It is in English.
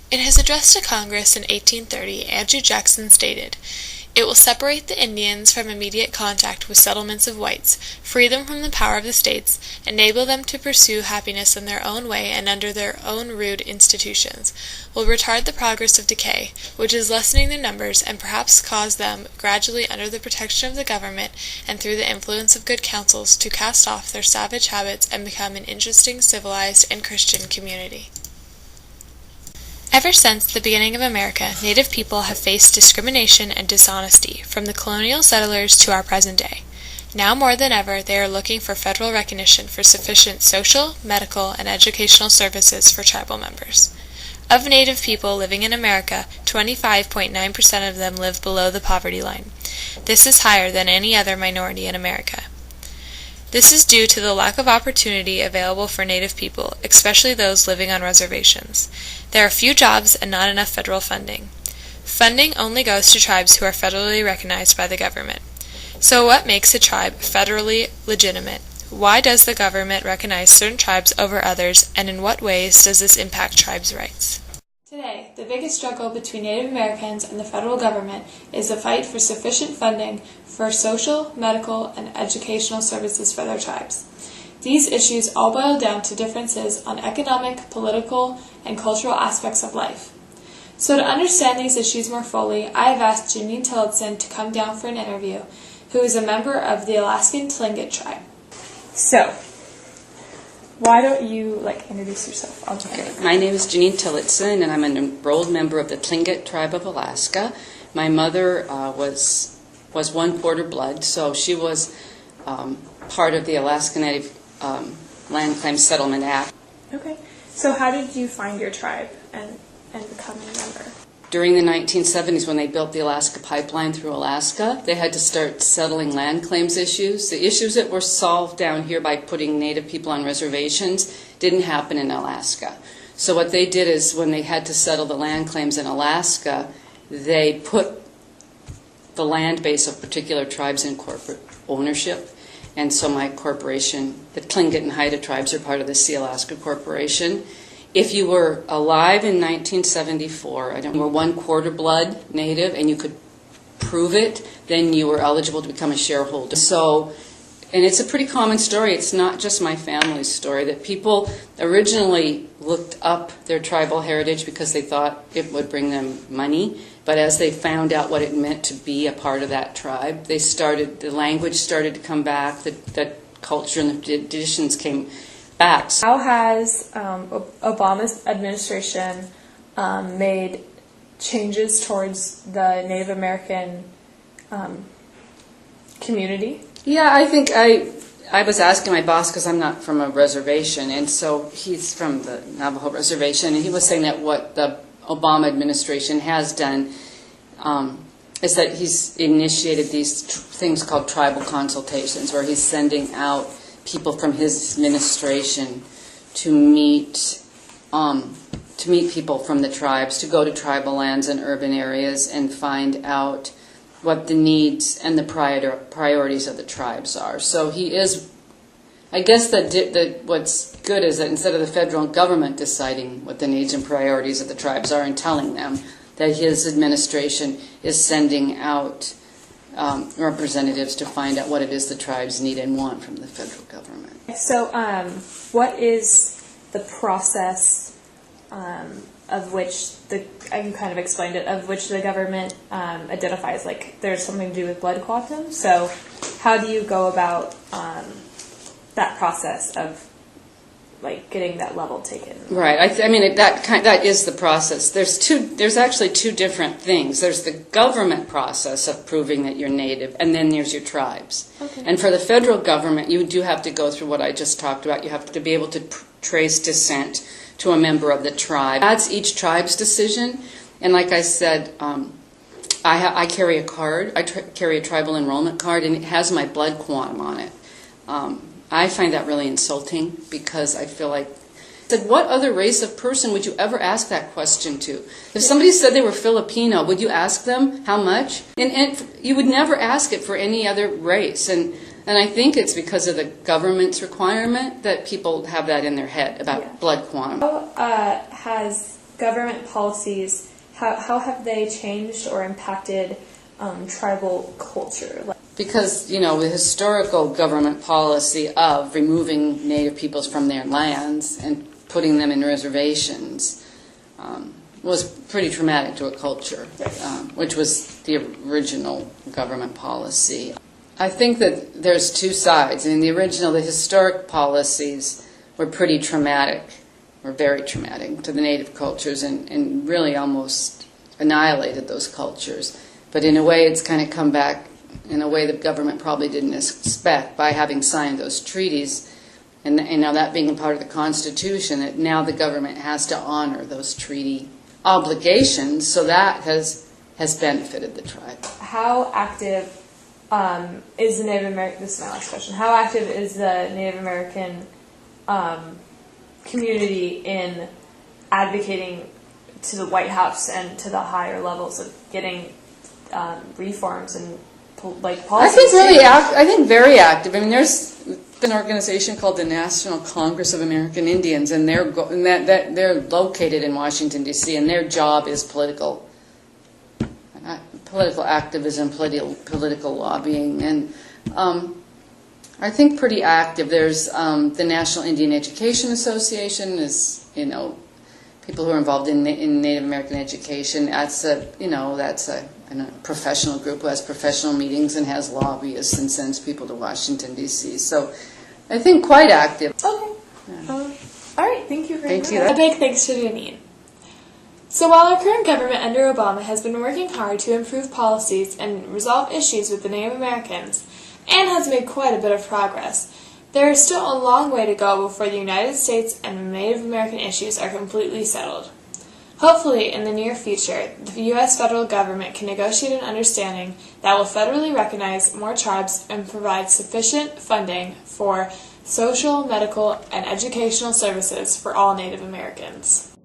In his address to Congress in 1830, Andrew Jackson stated, "It will separate the Indians from immediate contact with settlements of whites, free them from the power of the states, enable them to pursue happiness in their own way and under their own rude institutions, will retard the progress of decay, which is lessening their numbers, and perhaps cause them, gradually under the protection of the government and through the influence of good counsels, to cast off their savage habits and become an interesting, civilized, and Christian community." Ever since the beginning of America, Native people have faced discrimination and dishonesty, from the colonial settlers to our present day. Now more than ever, they are looking for federal recognition for sufficient social, medical, and educational services for tribal members. Of Native people living in America, 25.9% of them live below the poverty line. This is higher than any other minority in America. This is due to the lack of opportunity available for Native people, especially those living on reservations. There are few jobs and not enough federal funding. Funding only goes to tribes who are federally recognized by the government. So what makes a tribe federally legitimate? Why does the government recognize certain tribes over others, and in what ways does this impact tribes' rights? Today, the biggest struggle between Native Americans and the federal government is the fight for sufficient funding for social, medical, and educational services for their tribes. These issues all boil down to differences on economic, political, and cultural aspects of life. So to understand these issues more fully, I have asked Janine Tillotson to come down for an interview, who is a member of the Alaskan Tlingit tribe. So, why don't you introduce yourself? Okay. My name is Janine Tillotson, and I'm an enrolled member of the Tlingit tribe of Alaska. My mother was one quarter blood, so she was part of the Alaska Native Land Claim Settlement Act. Okay. So how did you find your tribe and become a member? During the 1970s, when they built the Alaska Pipeline through Alaska, they had to start settling land claims issues. The issues that were solved down here by putting Native people on reservations didn't happen in Alaska. So what they did is, when they had to settle the land claims in Alaska, they put the land base of particular tribes in corporate ownership. And so my corporation, the Tlingit and Haida tribes, are part of the Sea Alaska Corporation. If you were alive in 1974, you were one quarter blood Native, and you could prove it, then you were eligible to become a shareholder. So, and it's a pretty common story. It's not just my family's story, that people originally looked up their tribal heritage because they thought it would bring them money. But as they found out what it meant to be a part of that tribe, the language started to come back, the culture and the traditions came back. How has Obama's administration made changes towards the Native American community? Yeah, I think I was asking my boss, because I'm not from a reservation, and so he's from the Navajo reservation, and he was saying that what the Obama administration has done is that he's initiated these things called tribal consultations, where he's sending out people from his administration to meet people from the tribes, to go to tribal lands and urban areas and find out what the needs and the priorities of the tribes are. So he is, I guess that what's good is that instead of the federal government deciding what the needs and priorities of the tribes are and telling them, that his administration is sending out representatives to find out what it is the tribes need and want from the federal government. So what is the process of which you kind of explained it, of which the government identifies, there's something to do with blood quantum? So how do you go about that process of getting that level taken? Right. I mean, that is the process. There's actually two different things. There's the government process of proving that you're Native, and then there's your tribes. Okay. And for the federal government, you do have to go through what I just talked about. You have to be able to trace descent to a member of the tribe. That's each tribe's decision. And like I said, I carry a card. I carry a tribal enrollment card, and it has my blood quantum on it. I find that really insulting, because I feel like, what other race of person would you ever ask that question to? If somebody said they were Filipino, would you ask them how much? And you would never ask it for any other race. And I think it's because of the government's requirement that people have that in their head about blood quantum. How has government policies, how have they changed or impacted tribal culture? Because, the historical government policy of removing Native peoples from their lands and putting them in reservations was pretty traumatic to a culture, which was the original government policy. I think that there's two sides. The historic policies were pretty traumatic, or very traumatic to the Native cultures, and really almost annihilated those cultures. But in a way, it's kind of come back in a way the government probably didn't expect by having signed those treaties, and now that being a part of the Constitution, that now the government has to honor those treaty obligations, so that has benefited the tribe. How active is the Native American, this is my last question, how active is the Native American community in advocating to the White House and to the higher levels of getting reforms and policies? I think very active. There's an organization called the National Congress of American Indians, and they're located in Washington, D.C., and their job is political activism, political lobbying, and I think pretty active. There's the National Indian Education Association is, people who are involved in Native American education. That's a professional group who has professional meetings and has lobbyists and sends people to Washington, D.C. So I think quite active. Okay. Yeah. All right. Thank you very much. A big thanks to Janine. So while our current government under Obama has been working hard to improve policies and resolve issues with the Native Americans, and has made quite a bit of progress, there is still a long way to go before the United States and Native American issues are completely settled. Hopefully, in the near future, the U.S. federal government can negotiate an understanding that will federally recognize more tribes and provide sufficient funding for social, medical, and educational services for all Native Americans.